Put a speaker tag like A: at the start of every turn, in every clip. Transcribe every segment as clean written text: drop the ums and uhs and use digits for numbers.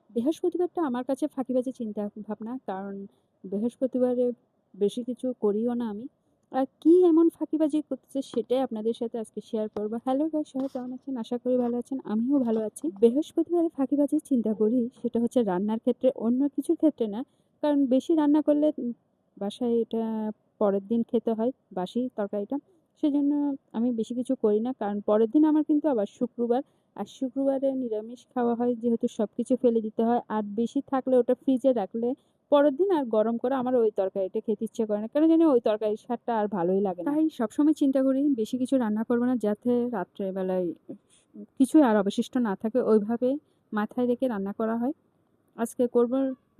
A: বৃহস্পতিবারটা আমার কাছে ফাঁকিবাজি চিন্তা ভাবনা। কারণ বৃহস্পতিবারে বেশি কিছু করিও না আমি। আর কি এমন ফাঁকিবাজি করতেছে সেটাই আপনাদের সাথে আজকে শেয়ার করব। হ্যালো গাইস, সবাই কেমন আছেন? আশা করি ভালো আছেন। আমিও ভালো আছি। বৃহস্পতিবারে ফাঁকিবাজি চিন্তা করি সেটা হচ্ছে রান্নার ক্ষেত্রে, অন্য কিছুর ক্ষেত্রে না। কারণ বেশি রান্না করলে বাসায় এটা পরের দিন খেতে হয় বাসি তরকারিটা। সেজন্য আমি বেশি কিছু করি না। কারণ পরের দিন আমার কিন্তু আবার শুক্রবার। আর শুক্রবারে নিরামিষ খাওয়া হয় যেহেতু সবকিছু ফেলে দিতে হয়। আর বেশি থাকলে ওটা ফ্রিজে রাখলে পরের দিন আর গরম করে আমার ওই তরকারিটা খেতে ইচ্ছে করে না। কেন জানি ওই তরকারির স্বাদটা আর ভালোই লাগে না। তাই সবসময় চিন্তা করি বেশি কিছু রান্না করব না, যাতে রাত্রে বেলায় কিছুই আর অবশিষ্ট না থাকে। ওইভাবে মাথায় রেখে রান্না করা হয়। আজকে করব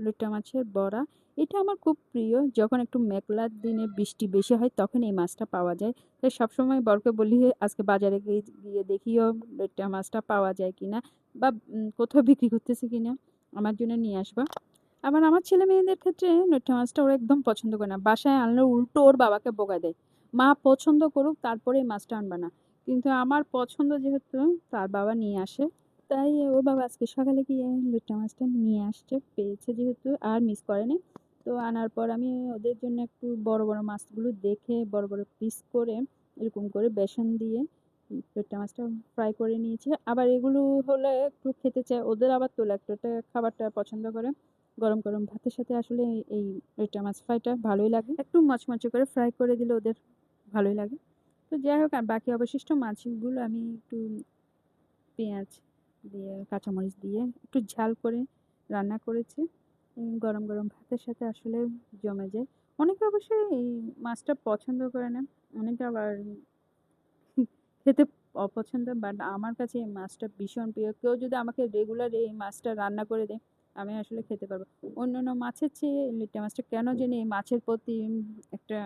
A: লইট্টা মাছের বড়া। এটা আমার খুব প্রিয়। যখন একটু মেঘলার দিনে বৃষ্টি বেশি হয় তখন এই মাছটা পাওয়া যায়। তাই সবসময় বরকে বলি আজকে বাজারে গিয়ে দেখিও লইট্টা মাছটা পাওয়া যায় কিনা, বা কোথাও বিক্রি করতেছে কিনা আমার জন্য নিয়ে আসবা। আবার আমার ছেলে মেয়েদের ক্ষেত্রে লইট্টা মাছটা ওরা একদম পছন্দ করে না। বাসায় আনলে উল্টো ওর বাবাকে বকা দেয়। মা পছন্দ করুক তারপরে এই মাছটা আনবা না। কিন্তু আমার পছন্দ যেহেতু, তার বাবা নিয়ে আসে। তাই ওর বাবা আজকে সকালে গিয়ে লইট্টা মাছটা নিয়ে আসছে, পেয়েছে যেহেতু আর মিস করেনি। তো আনার পর আমি ওদের জন্য একটু বড় বড় মাছগুলো দেখে বড় বড় পিস করে এরকম করে বেসন দিয়ে লইট্টা মাছটা ফ্রাই করে নিয়েছি। আবার এগুলো হলে একটু খেতে চায়, ওদের আবার তেলাপিয়াটা খাবারটা পছন্দ করে। গরম গরম ভাতের সাথে আসলে এই লইট্টা মাছ ফ্রাইটা ভালোই লাগে। একটু মচমচে করে ফ্রাই করে দিলে ওদের ভালোই লাগে। তো যাই হোক, আর বাকি অবশিষ্ট মাছগুলো আমি একটু পেঁয়াজ দিয়ে কাঁচামরিচ দিয়ে একটু ঝাল করে রান্না করেছি। গরম গরম ভাতের সাথে আসলে জমে যায়। অনেকে অবশ্যই এই মাছটা পছন্দ করে না, অনেকে আবার খেতে অপছন্দ, বাট আমার কাছে এই মাছটা ভীষণ প্রিয়। কেউ যদি আমাকে রেগুলার এই মাছটা রান্না করে দেয় আমি আসলে খেতে পারবো। অন্যান্য মাছের চেয়ে লিট্টা মাছটা কেন জানি এই মাছের প্রতি একটা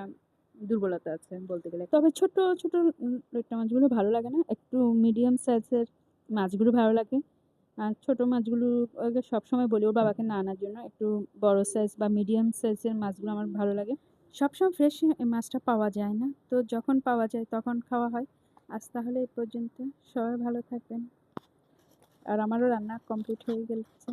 A: দুর্বলতা আছে বলতে গেলে। তবে ছোট ছোট লিট্টা মাছগুলো ভালো লাগে না, একটু মিডিয়াম সাইজের মাছগুলো ভালো লাগে। আর ছোট মাছগুলো ওকে সবসময় বলি ওর বাবাকে না আনার জন্য, একটু বড় সাইজ বা মিডিয়াম সাইজের মাছগুলো আমার ভালো লাগে। সবসময় ফ্রেশ এই মাছটা পাওয়া যায় না, তো যখন পাওয়া যায় তখন খাওয়া হয়। আজ তাহলে এই পর্যন্ত। সবাই ভালো থাকবেন। আর আমারও রান্না কমপ্লিট হয়ে গেছে।